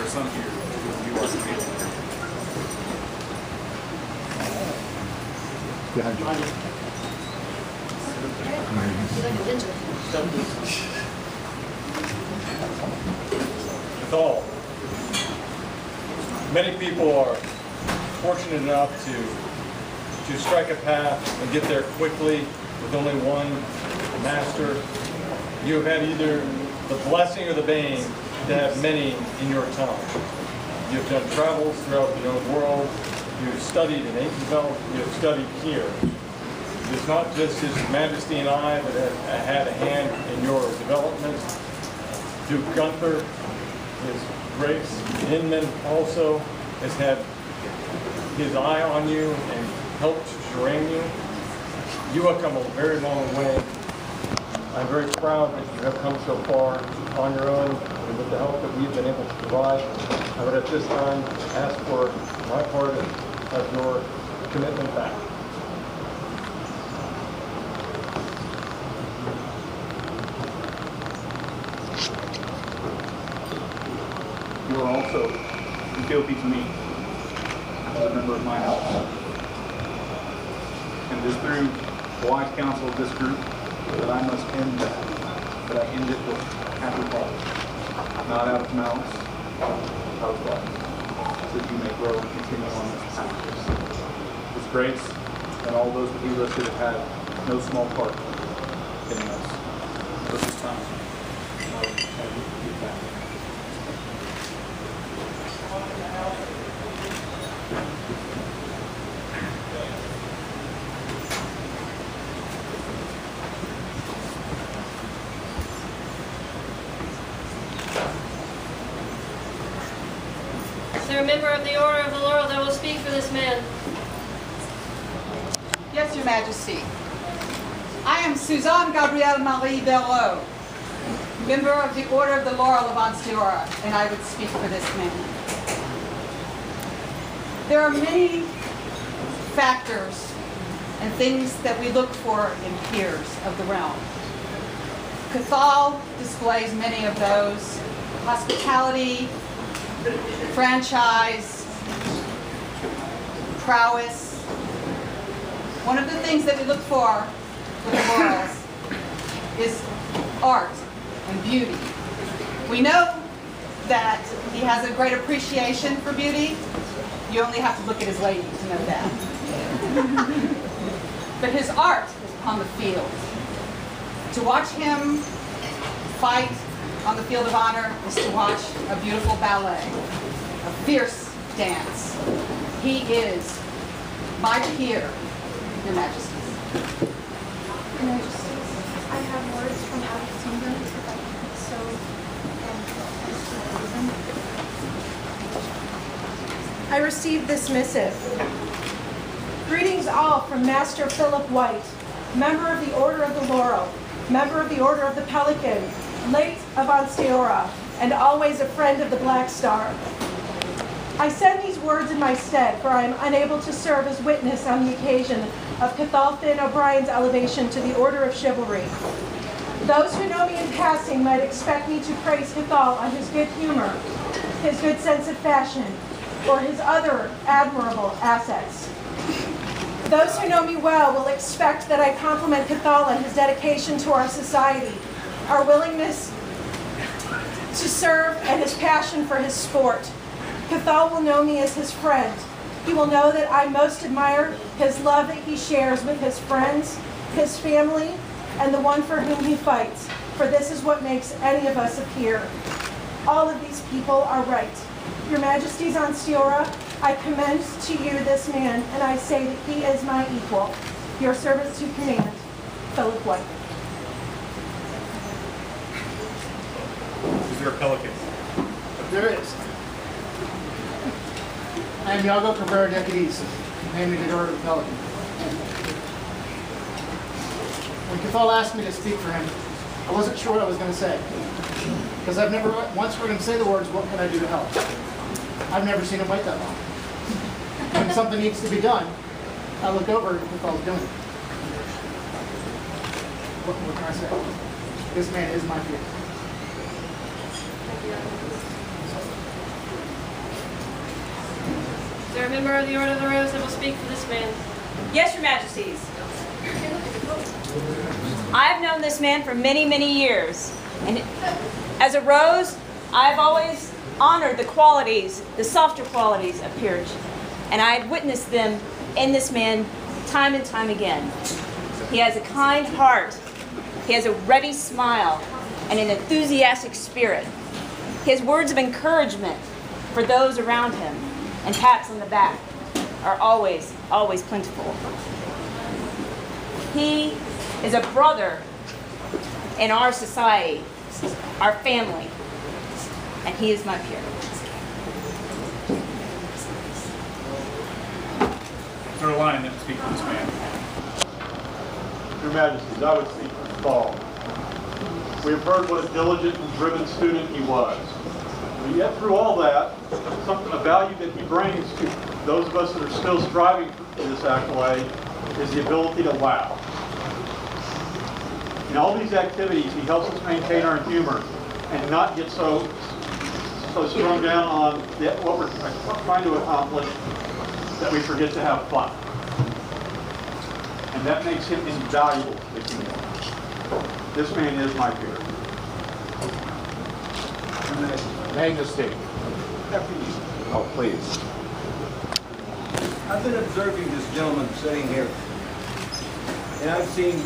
are some here who you are speaking. Cathal, many people are fortunate enough to strike a path and get there quickly with only one master. You have had either the blessing or the bane to have many in your time. You have done travels throughout the known world. You have studied in ancient development. You have studied here. It is not just His Majesty and I that have had a hand in your development. Duke Gunther, His Grace Inman also has had his eye on you and helped train you. You have come a very long way. I'm very proud that you have come so far on your own and with the help that we've been able to provide. I would at this time ask for my part of your commitment back. You are also guilty to me as a member of my house. And it is through the wise counsel of this group that I must end that I end it with happy heart, not out of malice, out of love, so that you may grow and continue on this path. His grace and all those that he listed have had no small part in us. So this time, I will have you get back. Is there a member of the Order of the Laurel that will speak for this man? Yes, Your Majesty. I am Suzanne Gabrielle Marie Belleau, member of the Order of the Laurel of Ansteora, and I would speak for this man. There are many factors and things that we look for in peers of the realm. Cathal displays many of those: hospitality, franchise, prowess. One of the things that we look for with the Laurels is art and beauty. We know that he has a great appreciation for beauty. You only have to look at his lady to know that. But his art is upon the field. To watch him fight on the field of honor is to watch a beautiful ballet, a fierce dance. He is my peer, Your Majesty. Your Majesty, I have words from out of kingdom that so I received this missive. Greetings all from Master Philip White, member of the Order of the Laurel, member of the Order of the Pelican, late of Ansteora, and always a friend of the Black Star. I send these words in my stead, for I am unable to serve as witness on the occasion of Cathal Finn O'Brien's elevation to the Order of Chivalry. Those who know me in passing might expect me to praise Cathal on his good humor, his good sense of fashion, or his other admirable assets. Those who know me well will expect that I compliment Cathal on his dedication to our society, our willingness to serve, and his passion for his sport. Cathal will know me as his friend. He will know that I most admire his love that he shares with his friends, his family, and the one for whom he fights, for this is what makes any of us appear. All of these people are right. Your Majesties Ansteora, I commend to you this man, and I say that he is my equal. Your servant to command, Philip White. Is there a pelican? There is. I am Iago Cabrera Deputies, named in the Order of the Pelican. When Cathal asked me to speak for him, I wasn't sure what I was going to say. Because I've never once heard him say the words, "What can I do to help?" I've never seen him wait that long. When something needs to be done, I look over at Cathal's doing it. What can I say? This man is my peer. Is there a member of the Order of the Rose that will speak for this man? Yes, Your Majesties. I have known this man for many, many years. And as a rose, I've always honored the qualities, the softer qualities of peerage. And I have witnessed them in this man time and time again. He has a kind heart. He has a ready smile and an enthusiastic spirit. His words of encouragement for those around him and pats on the back are always, always plentiful. He is a brother in our society, our family, and he is my peer. Is there a line that would speak for this man? Your Majesties, I would speak for Cathal. We have heard what a diligent and driven student he was. But yet through all that, something of value that he brings to those of us that are still striving for this accolade is the ability to laugh. In all these activities, he helps us maintain our humor and not get so strung down on what we're trying to accomplish that we forget to have fun. And that makes him invaluable to the community. This man is my peer. Majesty. Oh, please. I've been observing this gentleman sitting here, and I've seen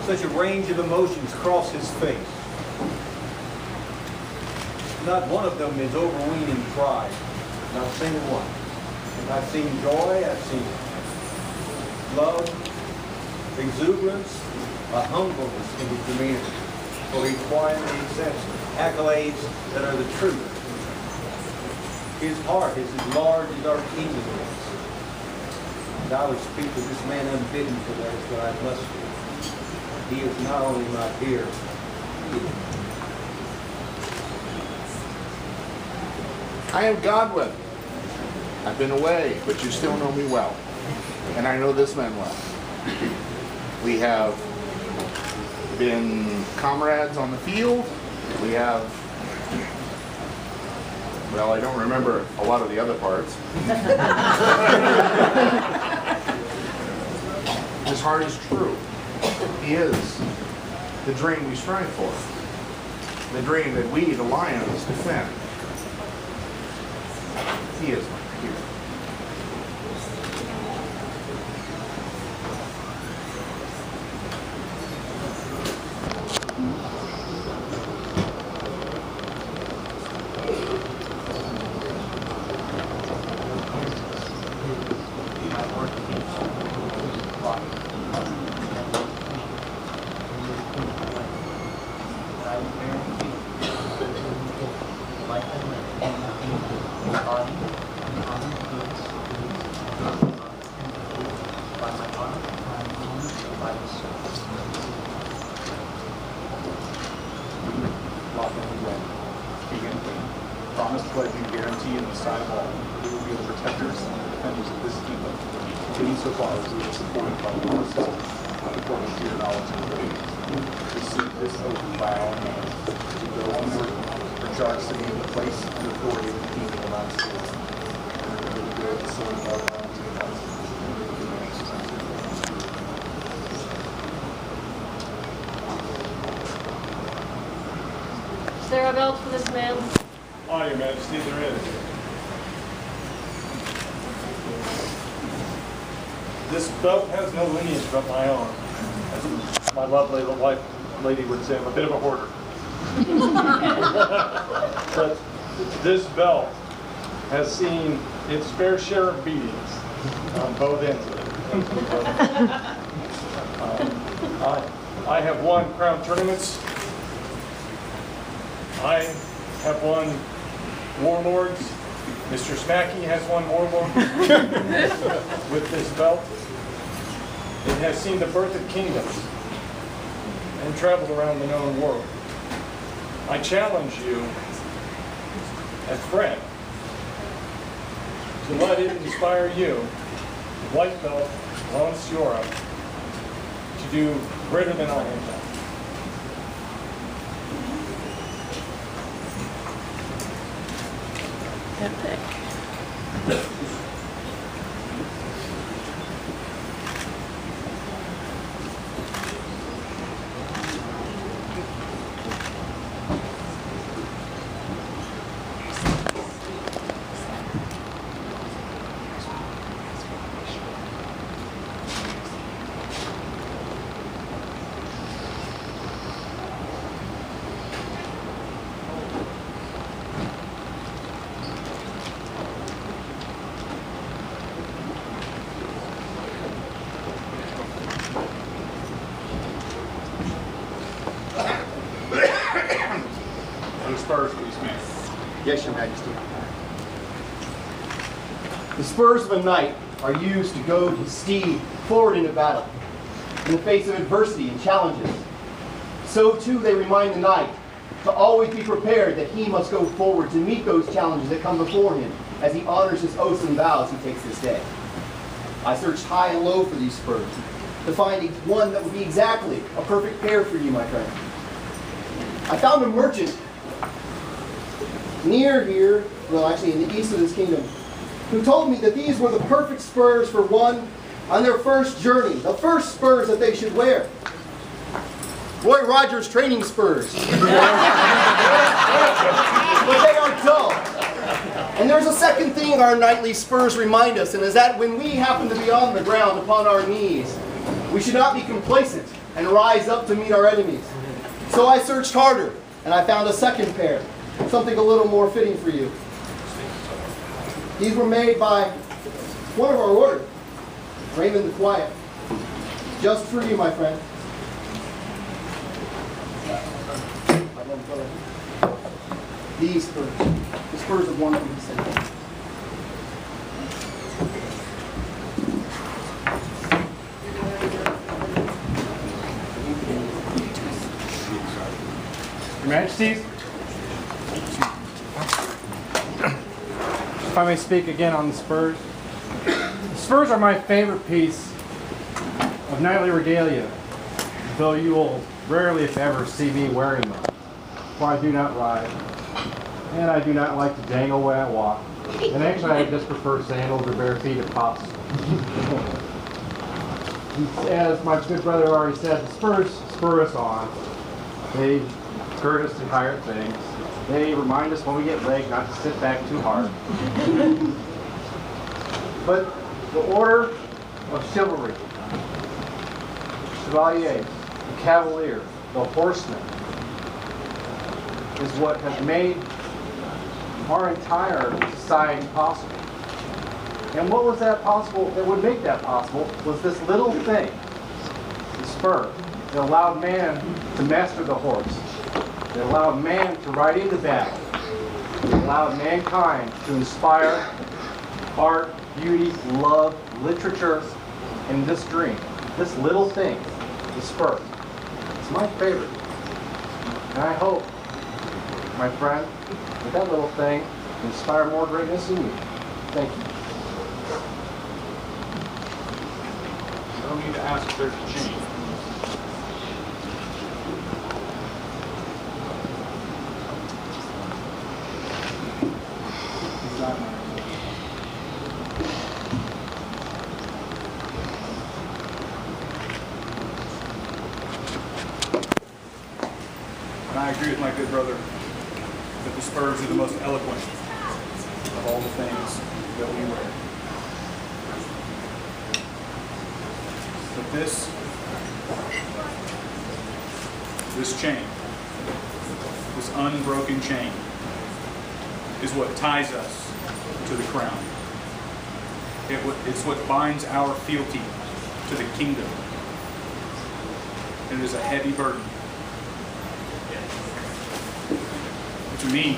such a range of emotions cross his face. Not one of them is overweening pride, not a single one. And I've seen joy, I've seen love, exuberance, a humbleness in his demeanor, for he quietly accepts accolades that are the truth. His heart is as large as our kingdom is. And I would speak to this man unbidden today, but I must do. He is not only my peer, he is I am Godwin. I've been away, but you still know me well. And I know this man well. We have been comrades on the field. We have, well, I don't remember a lot of the other parts. His heart is true. He is the dream we strive for. The dream that we, the Lions, defend. He is my peer. Promise, pledge, and guarantee in the sight of all, we will be the protectors and defenders of this kingdom, continue so far as we are supported by the laws according to your knowledge and ability. Receive this oath by all hands to go onward and charge to be in the place and authority of the King of the United States. And to the good of the soul of our lives and the Is there a belt for this man? Oh, Your Majesty, there is. This belt has no lineage but my own. As my lovely little wife lady would say, I'm a bit of a hoarder. But this belt has seen its fair share of beatings on both ends of it. I have won crown tournaments. I have won warlords. Mr. Smacky has won warlords with this belt. It has seen the birth of kingdoms and traveled around the known world. I challenge you, as friend, to let it inspire you, white belt, Lawrence Yora, to do greater than I have done. Those spurs, please, man. Yes, Your Majesty. The spurs of a knight are used to goad his steed forward into battle in the face of adversity and challenges. So too they remind the knight to always be prepared that he must go forward to meet those challenges that come before him as he honors his oaths and vows he takes this day. I searched high and low for these spurs to find one that would be exactly a perfect pair for you, my friend. I found a merchant near here, well actually in the east of this kingdom, who told me that these were the perfect spurs for one on their first journey, the first spurs that they should wear. Roy Rogers training spurs. But they are dull. And there's a second thing our knightly spurs remind us, and is that when we happen to be on the ground upon our knees, we should not be complacent and rise up to meet our enemies. So I searched harder, and I found a second pair, something a little more fitting for you. These were made by one of our order, Raymond the Quiet. Just for you, my friend. These spurs, the spurs of one who descended. Your Majesties, if I may speak again on the spurs. The spurs are my favorite piece of knightly regalia, though you will rarely, if ever, see me wearing them. For I do not ride, and I do not like to dangle when I walk. And actually, I just prefer sandals or bare feet if possible. As my good brother already said, the spurs spur us on. They encourage us to higher things. They remind us when we get lagged not to sit back too hard. But the order of chivalry, the chevaliers, the cavalier, the horseman, is what has made our entire society possible. And what was that possible, that would make that possible, was this little thing, the spur, that allowed man to master the horse. It allowed man to ride into battle. It allowed mankind to inspire art, beauty, love, literature, and this dream. This little thing, the spur. It's my favorite. And I hope, my friend, that that little thing will inspire more greatness in you. Thank you. I don't need to ask if there's a change. And I agree with my good brother that the spurs are the most eloquent of all the things that we wear. But this chain, this unbroken chain, is what ties us to the crown. It's what binds our fealty to the kingdom. And it is a heavy burden. To me,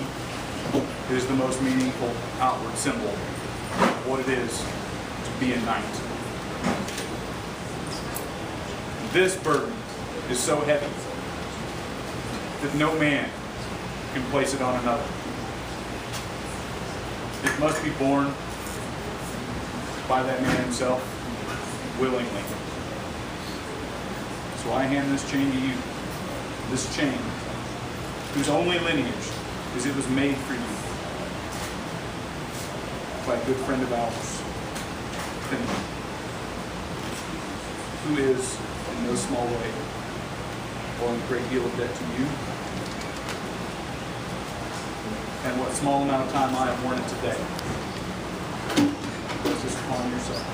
it is the most meaningful outward symbol of what it is to be a knight. This burden is so heavy that no man can place it on another. It must be borne by that man himself willingly. So I hand this chain to you, this chain, whose only lineage is it was made for you by a good friend of ours, Finley, who is in no small way owing a great deal of debt to you. And what small amount of time I have worn it today is just upon yourself.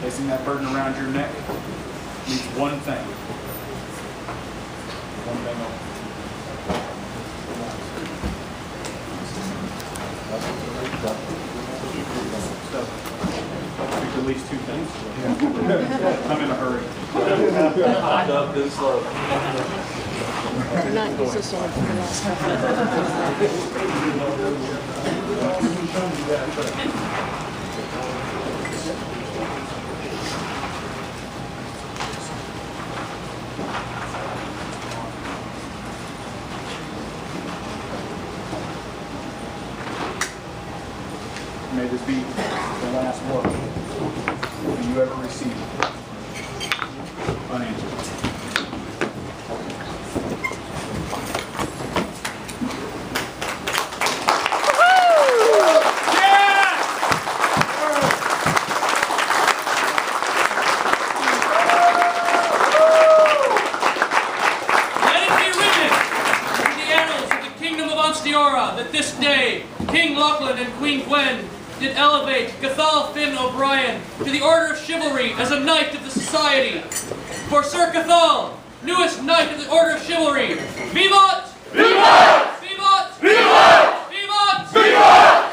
Placing that burden around your neck means one thing. One thing only. at least 2 things. I'm in a hurry. Hot dog, good slow. Not use this one for the last couple May this be the last word that you ever receive unanswered. That this day, King Lachlan and Queen Gwen did elevate Cathal Finn O'Brien to the Order of Chivalry as a Knight of the Society. For Sir Cathal, newest Knight of the Order of Chivalry, Vivat! Vivat! Vivat! Vivat! Vivat! Vivat!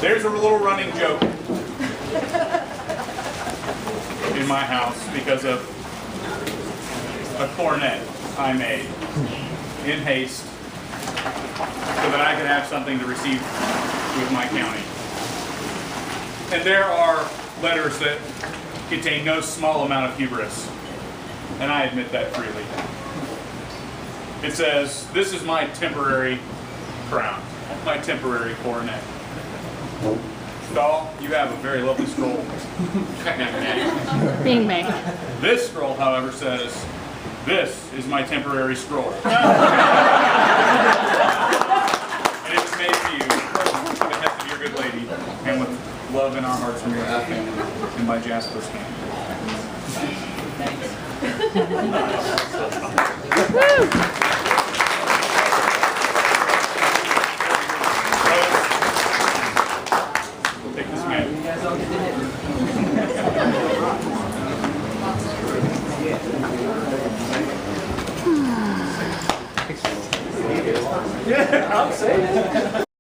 There's a little running joke in my house because of a cornet I made in haste so that I could have something to receive with my county. And there are letters that contain no small amount of hubris, and I admit that freely. It says, "This is my temporary crown, my temporary coronet." Cathal, you have a very lovely scroll. Being made. This scroll, however, says, "This is my temporary scroll." And it was made for you, with the heft of your good lady, and with love in our hearts from your family, and by Jasper's hand. Take this man. Yeah, I'm saying it.